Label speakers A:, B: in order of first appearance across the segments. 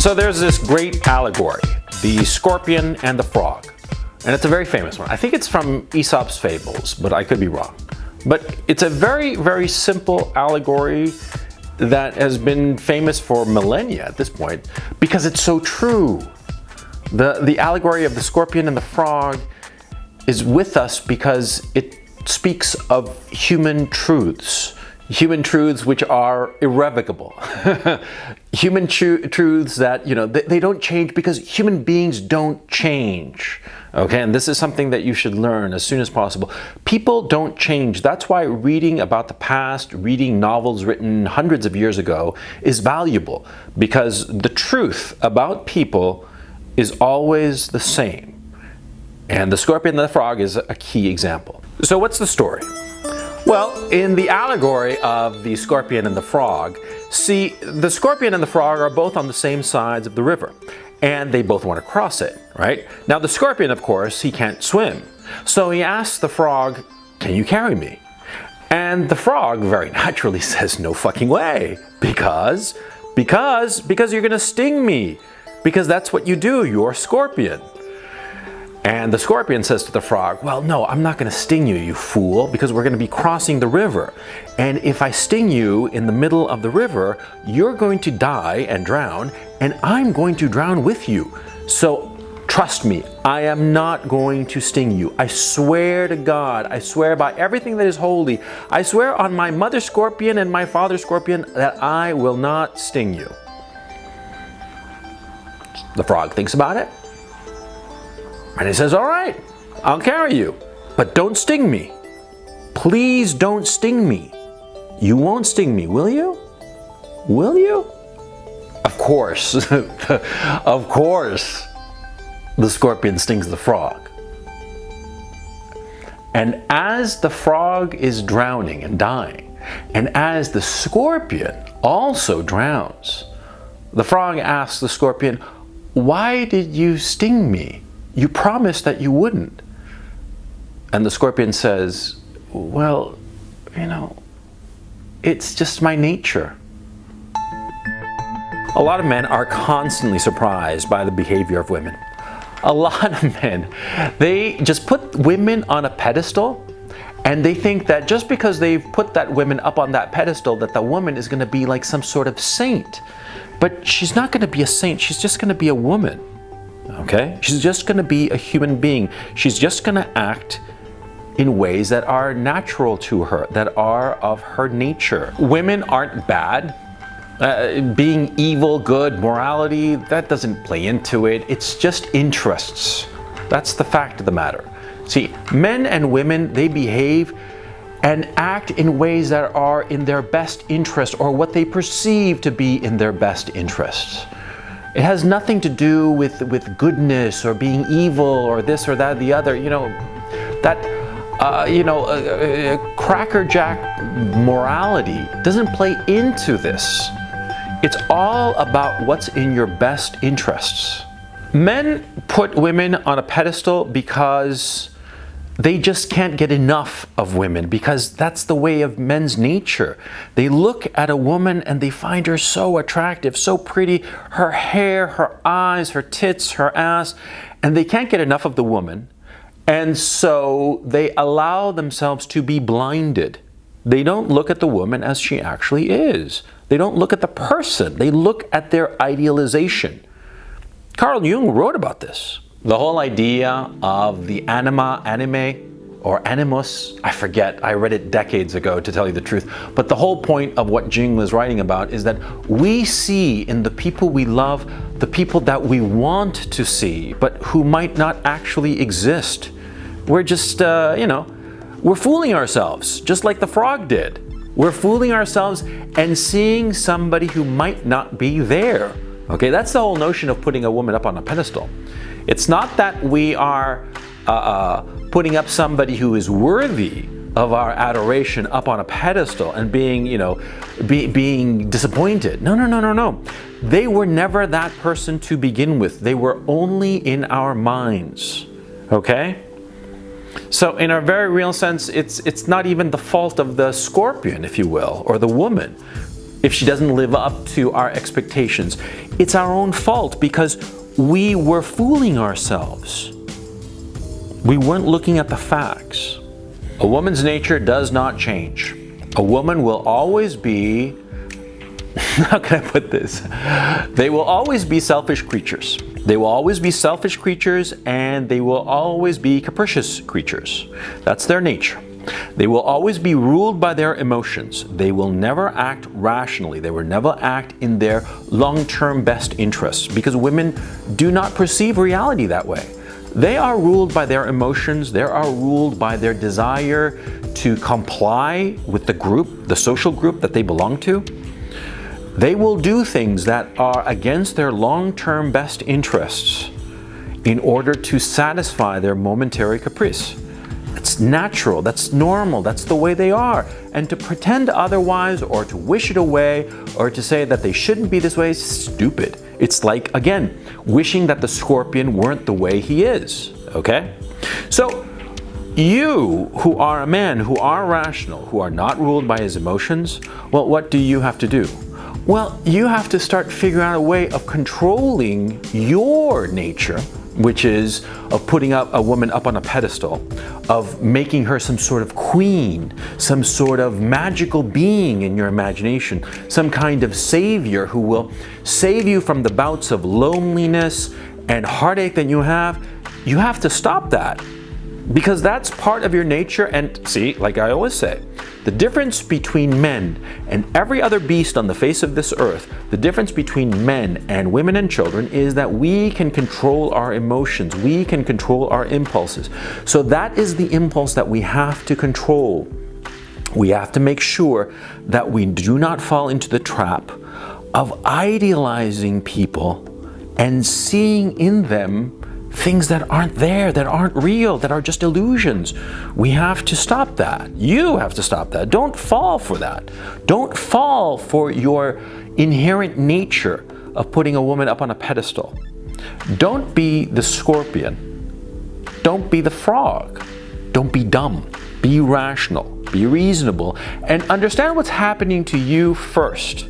A: So there's this great allegory, the scorpion and the frog. And it's a very famous one. I think it's from Aesop's Fables, but I could be wrong. But it's a very, very simple allegory that has been famous for millennia at this point because it's so true. The allegory of the scorpion and the frog is with us because it speaks of human truths which are irrevocable. Human truths that, they don't change because human beings don't change. Okay, and this is something that you should learn as soon as possible. People don't change. That's why reading about the past, reading novels written hundreds of years ago is valuable, because the truth about people is always the same. And the scorpion and the frog is a key example. So what's the story? Well, in the allegory of the scorpion and the frog, see, the scorpion and the frog are both on the same sides of the river, and they both want to cross it, right? Now the scorpion, of course, he can't swim. So he asks the frog, "Can you carry me?" And the frog very naturally says, "No fucking way, because you're gonna sting me, because that's what you do, you're a scorpion." And the scorpion says to the frog, "Well, no, I'm not going to sting you, you fool, because we're going to be crossing the river. And if I sting you in the middle of the river, you're going to die and drown, and I'm going to drown with you. So trust me, I am not going to sting you. I swear to God, I swear by everything that is holy, I swear on my mother scorpion and my father scorpion that I will not sting you." The frog thinks about it. And he says, "All right, I'll carry you, but don't sting me. Please don't sting me. You won't sting me, will you? Will you?" Of course, of course, the scorpion stings the frog. And as the frog is drowning and dying, and as the scorpion also drowns, the frog asks the scorpion, "Why did you sting me? You promised that you wouldn't." And the scorpion says, "Well, it's just my nature." A lot of men are constantly surprised by the behavior of women. A lot of men, they just put women on a pedestal, and they think that just because they've put that woman up on that pedestal, that the woman is going to be like some sort of saint. But she's not going to be a saint, she's just going to be a woman. Okay? She's just going to be a human being. She's just going to act in ways that are natural to her, that are of her nature. Women aren't bad. Being evil, good, morality, that doesn't play into it. It's just interests. That's the fact of the matter. See, men and women, they behave and act in ways that are in their best interest, or what they perceive to be in their best interests. It has nothing to do with goodness or being evil or this or that or the other. Crackerjack morality doesn't play into this. It's all about what's in your best interests. Men put women on a pedestal because they just can't get enough of women, because that's the way of men's nature. They look at a woman and they find her so attractive, so pretty, her hair, her eyes, her tits, her ass, and they can't get enough of the woman. And so they allow themselves to be blinded. They don't look at the woman as she actually is. They don't look at the person. They look at their idealization. Carl Jung wrote about this. The whole idea of the anime, or animus, I forget, I read it decades ago to tell you the truth, but the whole point of what Jung was writing about is that we see in the people we love the people that we want to see, but who might not actually exist. We're just, we're fooling ourselves, just like the frog did. We're fooling ourselves and seeing somebody who might not be there. Okay, that's the whole notion of putting a woman up on a pedestal. It's not that we are putting up somebody who is worthy of our adoration up on a pedestal and being, being disappointed. No. They were never that person to begin with. They were only in our minds. Okay? So in a very real sense, it's not even the fault of the scorpion, if you will, or the woman. if she doesn't live up to our expectations. It's our own fault because we were fooling ourselves. We weren't looking at the facts. A woman's nature does not change. A woman will always be, how can I put this? They will always be selfish creatures. They will always be selfish creatures, and they will always be capricious creatures. That's their nature. They will always be ruled by their emotions. They will never act rationally. They will never act in their long-term best interests, because women do not perceive reality that way. They are ruled by their emotions. They are ruled by their desire to comply with the group, the social group that they belong to. They will do things that are against their long-term best interests in order to satisfy their momentary caprice. That's natural, that's normal, that's the way they are. And to pretend otherwise, or to wish it away, or to say that they shouldn't be this way is stupid. It's like, again, wishing that the scorpion weren't the way he is, okay? So, you who are a man, who are rational, who are not ruled by his emotions, well, what do you have to do? Well, you have to start figuring out a way of controlling your nature, which is of putting up a woman up on a pedestal, of making her some sort of queen, some sort of magical being in your imagination, some kind of savior who will save you from the bouts of loneliness and heartache that you have. You have to stop that, because that's part of your nature. And see, like I always say, the difference between men and every other beast on the face of this earth, the difference between men and women and children is that we can control our emotions. We can control our impulses. So that is the impulse that we have to control. We have to make sure that we do not fall into the trap of idealizing people and seeing in them things that aren't there, that aren't real, that are just illusions. We have to stop that. You have to stop that. Don't fall for that. Don't fall for your inherent nature of putting a woman up on a pedestal. Don't be the scorpion. Don't be the frog. Don't be dumb. Be rational. Be reasonable. And understand what's happening to you first.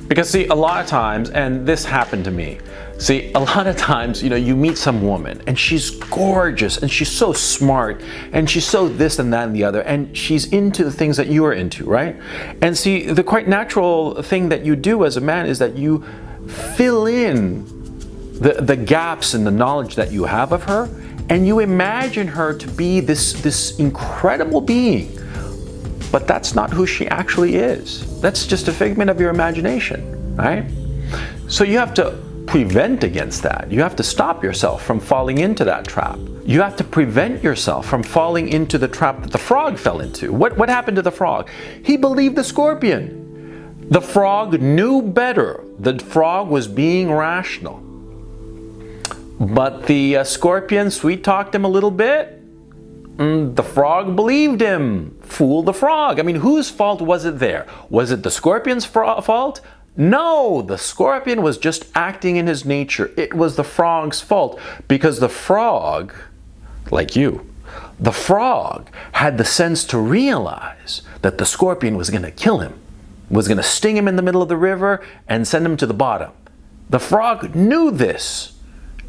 A: Because see, a lot of times, and this happened to me, see, a lot of times, you meet some woman and she's gorgeous and she's so smart and she's so this and that and the other, and she's into the things that you are into, right? And see, the quite natural thing that you do as a man is that you fill in the gaps in the knowledge that you have of her, and you imagine her to be this incredible being. But that's not who she actually is. That's just a figment of your imagination, right? So you have to prevent against that. You have to stop yourself from falling into that trap. You have to prevent yourself from falling into the trap that the frog fell into. What happened to the frog? He believed the scorpion. The frog knew better. The frog was being rational. But the scorpion sweet-talked him a little bit. The frog believed him. Fooled the frog. I mean, whose fault was it there? Was it the scorpion's fault? No, the scorpion was just acting in his nature. It was the frog's fault, because the frog, like you, the frog had the sense to realize that the scorpion was going to kill him, was going to sting him in the middle of the river and send him to the bottom. The frog knew this,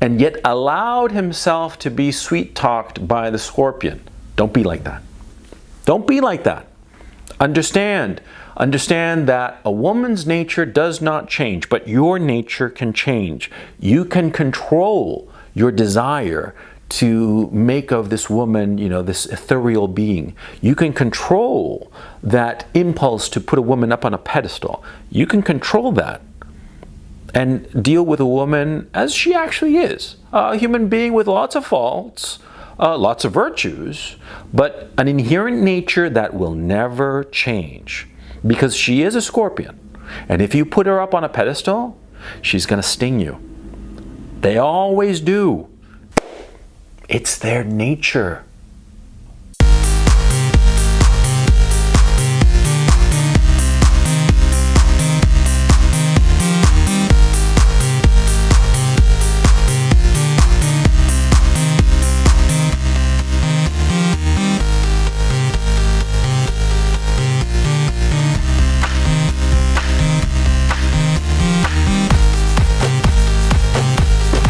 A: and yet allowed himself to be sweet-talked by the scorpion. Don't be like that. Don't be like that. Understand that a woman's nature does not change, but your nature can change. You can control your desire to make of this woman, this ethereal being. You can control that impulse to put a woman up on a pedestal. You can control that and deal with a woman as she actually is. A human being with lots of faults, lots of virtues, but an inherent nature that will never change. Because she is a scorpion. And if you put her up on a pedestal, she's going to sting you. They always do. It's their nature.